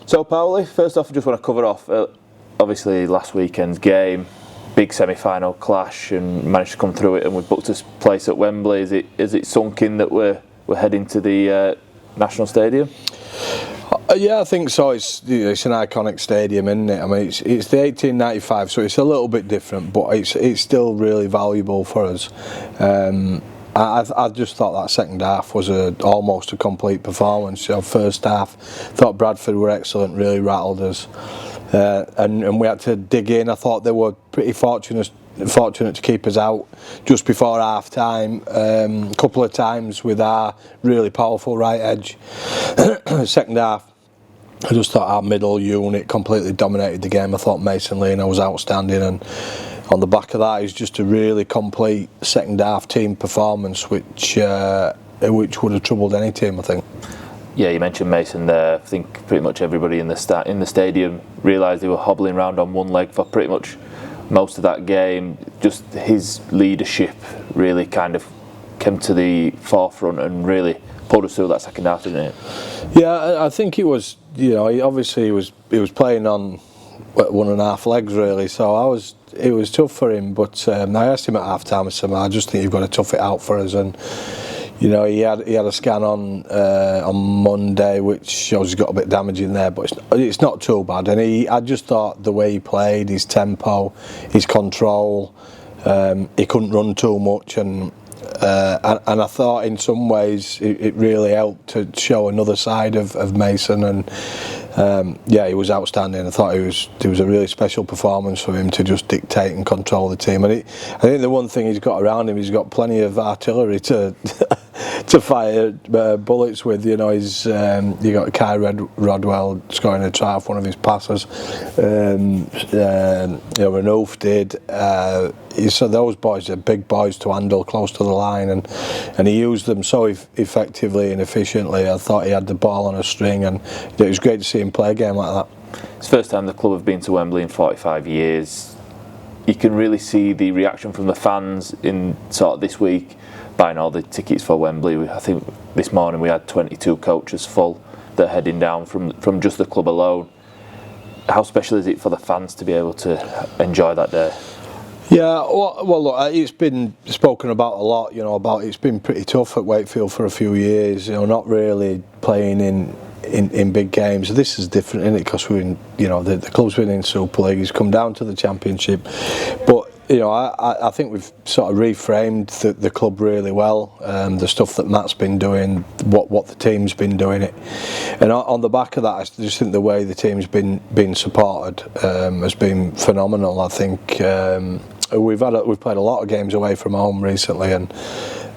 So, Powell, first off, I just want to cover off, obviously, last weekend's game, big semi-final clash, and managed to come through it, and we booked a place at Wembley. Is it sunk in that we're heading to the National Stadium? Yeah, I think so. It's an iconic stadium, isn't it? I mean, it's the 1895, so it's a little bit different, but it's still really valuable for us. I just thought that second half was almost a complete performance. First half, thought Bradford were excellent, really rattled us, and we had to dig in. I thought they were pretty fortunate to keep us out just before half time, a couple of times with our really powerful right edge. Second half, I just thought our middle unit completely dominated the game. I thought Mason Lena was outstanding, and on the back of that is just a really complete second half team performance, which would have troubled any team, I think. Yeah, you mentioned Mason there. I think pretty much everybody in the stadium realised they were hobbling around on one leg for pretty much most of that game. Just his leadership really kind of came to the forefront and really pulled us through that second half, didn't it? Yeah, I think it was. He was playing on 1.5 legs really, so it was tough for him. But I asked him at half time, I said, I just think you've got to tough it out for us. And he had a scan on Monday, which shows he's got a bit of damage in there, but it's not too bad. And I just thought the way he played, his tempo, his control, he couldn't run too much, and I thought in some ways it really helped to show another side of Mason, and he was outstanding. I thought it was a really special performance for him to just dictate and control the team. And I think the one thing he's got around him, he's got plenty of artillery to fire bullets with. You got Kai Rodwell scoring a try off one of his passes. Ranulf did. So those boys are big boys to handle close to the line, and he used them so effectively and efficiently. I thought he had the ball on a string, and it was great to see him play a game like that. It's the first time the club have been to Wembley in 45 years. You can really see the reaction from the fans in sort of this week, buying all the tickets for Wembley. I think this morning we had 22 coaches full that are heading down from just the club alone. How special is it for the fans to be able to enjoy that day? Yeah, well, look, it's been spoken about a lot. About it's been pretty tough at Wakefield for a few years. Not really playing in big games. This is different, isn't it? Because we're in, the club's been in Super League. He's come down to the Championship, but I think we've sort of reframed the club really well. The stuff that Matt's been doing, what the team's been doing it, and on the back of that, I just think the way the team's been supported has been phenomenal. I think we've played a lot of games away from home recently, and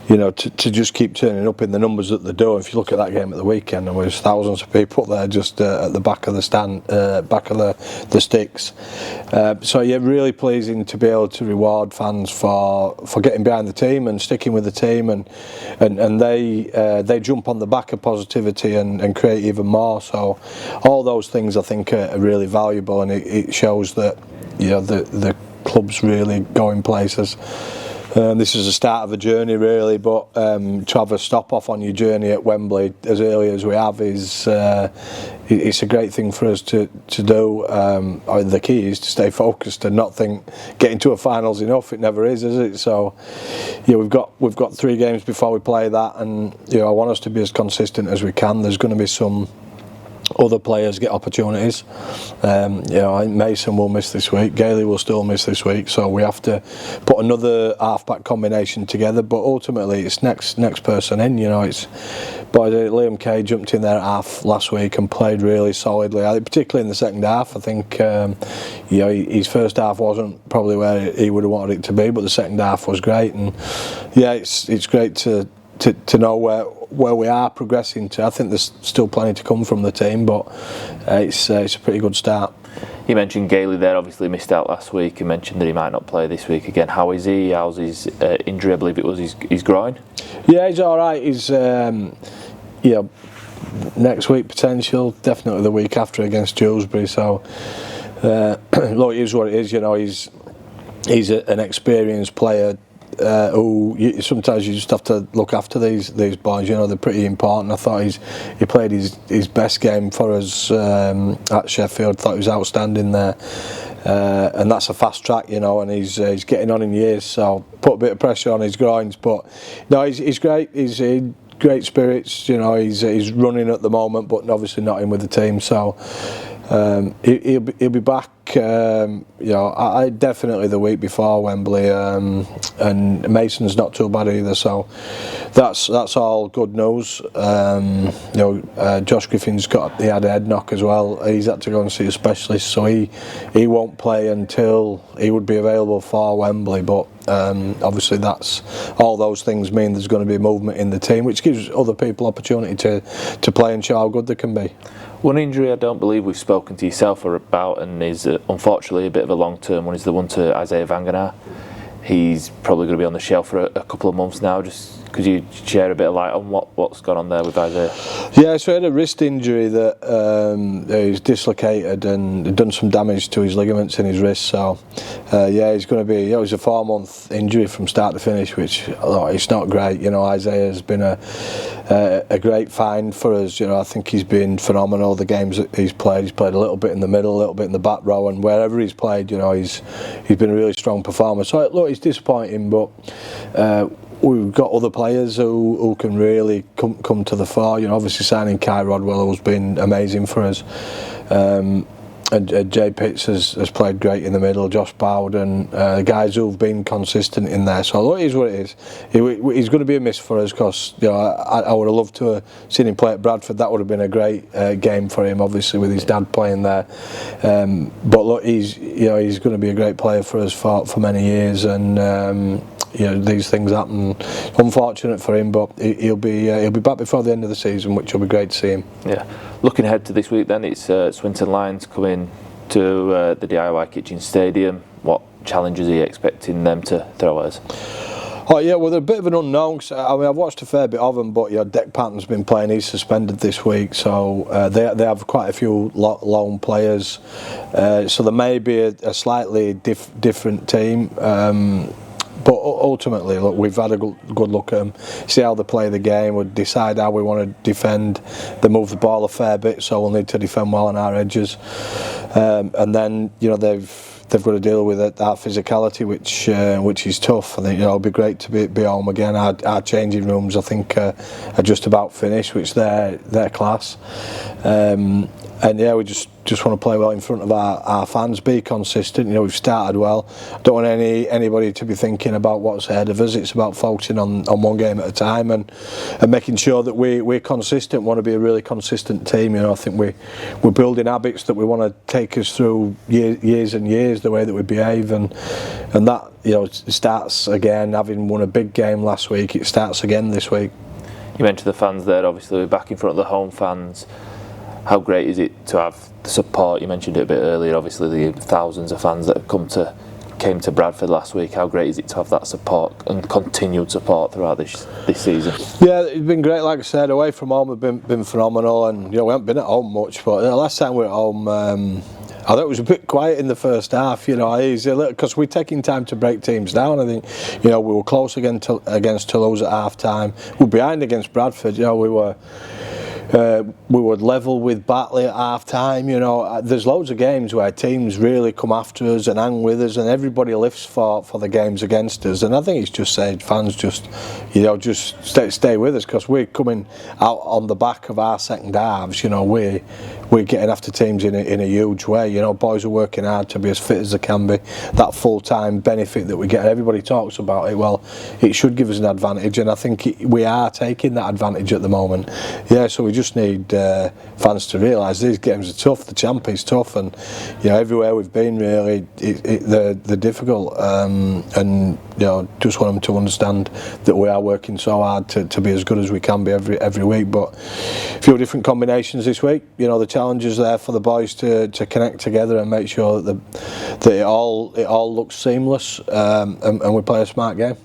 to just keep turning up in the numbers that they do. If you look at that game at the weekend, there was thousands of people there just at the back of the stand, back of the sticks. So yeah, really pleasing to be able to reward fans for getting behind the team and sticking with the team, and they jump on the back of positivity and create even more. So all those things I think are really valuable, and it shows that the club's really going places. This is the start of a journey really, but to have a stop off on your journey at Wembley as early as we have it's a great thing for us to do. The key is to stay focused and not think getting to a final's enough. It never is it? So we've got 3 games before we play that, and I want us to be as consistent as we can. There's going to be some other players get opportunities. I think Mason will miss this week. Gailey will still miss this week. So we have to put another half-back combination together. But ultimately, it's next person in. Liam Kay jumped in there at half last week and played really solidly. Particularly in the second half. I think his first half wasn't probably where he would have wanted it to be, but the second half was great. And yeah, it's great to know where we are progressing to. I think there's still plenty to come from the team, but it's a pretty good start. You mentioned Gailey there, obviously missed out last week. You mentioned that he might not play this week again. How is he? How's his injury? I believe it was his groin. Yeah, he's all right. He's next week potential, definitely the week after against Dewsbury. So look, it is what it is. He's an experienced player. sometimes you just have to look after these boys. You know, they're pretty important. I thought he played his best game for us at Sheffield. Thought he was outstanding there. And that's a fast track, you know, and he's getting on in years, so put a bit of pressure on his groins. But no, he's great. He's in great spirits, you know. He's running at the moment, but obviously not in with the team. So he'll be back. You know, I definitely the week before Wembley, and Mason's not too bad either. So that's all good news. You know, Josh Griffin's he had a head knock as well. He's had to go and see a specialist, so he won't play until he would be available for Wembley. But obviously, that's all those things mean there's going to be movement in the team, which gives other people opportunity to play and show how good they can be. One injury I don't believe we've spoken to yourself about, and is unfortunately a bit of a long-term one, is the one to Isaiah Vangenaar. He's probably going to be on the shelf for a couple of months now. Just could you share a bit of light on what's gone on there with Isaiah? Yeah, so he had a wrist injury that he's dislocated and done some damage to his ligaments in his wrist. So yeah, he's going to be. It was a 4-month injury from start to finish, which it's not great. You know, Isaiah's been a great find for us. You know, I think he's been phenomenal. The games that he's played a little bit in the middle, a little bit in the back row, and wherever he's played, you know, he's been a really strong performer. So look, it's disappointing, but we've got other players who can really come to the fore. You know, obviously signing Kai Rodwell has been amazing for us. And Jay Pitts has played great in the middle, Josh Powell, and guys who've been consistent in there. So look, it is what it is. He's going to be a miss for us, because you know, I would have loved to have seen him play at Bradford. That would have been a great game for him, obviously with his dad playing there. But look, he's going to be a great player for us for many years, and you know, these things happen. Unfortunate for him, but he'll be back before the end of the season, which will be great to see him. Yeah. Looking ahead to this week, then it's Swinton Lions coming to the DIY Kitchen Stadium. What challenges are you expecting them to throw at us? Oh yeah, well they're a bit of an unknown. I mean, I've watched a fair bit of them, but yeah, Deck Patton's been playing. He's suspended this week, so they have quite a few loan players. So there may be a slightly different team. But ultimately, look, we've had a good look at them, see how they play the game, we'll decide how we want to defend. They move the ball a fair bit, so we'll need to defend well on our edges. And then, you know, they've got to deal with that physicality, which is tough. I think, you know, it'll be great to be home again. Our changing rooms, I think, are just about finished, which they're class. And yeah, we just want to play well in front of our fans, be consistent. You know, we've started well. Don't want anybody to be thinking about what's ahead of us. It's about focusing on one game at a time and making sure that we're consistent. Want to be a really consistent team. You know, I think we're building habits that we want to take us through years and years. The way that we behave, and that, you know, it starts again. Having won a big game last week, it starts again this week. You mentioned the fans there. Obviously, we're back in front of the home fans. How great is it to have the support? You mentioned it a bit earlier, obviously the thousands of fans that came to Bradford last week. How great is it to have that support and continued support throughout this season? Yeah, it's been great. Like I said, away from home have been phenomenal, and you know, we haven't been at home much, but the last time we were at home, I thought it was a bit quiet in the first half, you know, because we're taking time to break teams down. I think, you know, we were close against Toulouse at half time. We were behind against Bradford, you know, we were level with Batley at half time. You know, there's loads of games where teams really come after us and hang with us, and everybody lifts for the games against us. And I think it's just said fans just stay with us, because we're coming out on the back of our second halves. You know, we're getting after teams in a huge way. You know, boys are working hard to be as fit as they can be. That full-time benefit that we get, everybody talks about it. Well, it should give us an advantage, and I think we are taking that advantage at the moment. Yeah, so we just need fans to realise these games are tough. The champ is tough, and you know, everywhere we've been, really, they're difficult. And you know, just want them to understand that we are working so hard to be as good as we can be every week. But a few different combinations this week. You know, the challenges there for the boys to connect together and make sure that it all looks seamless, and we play a smart game.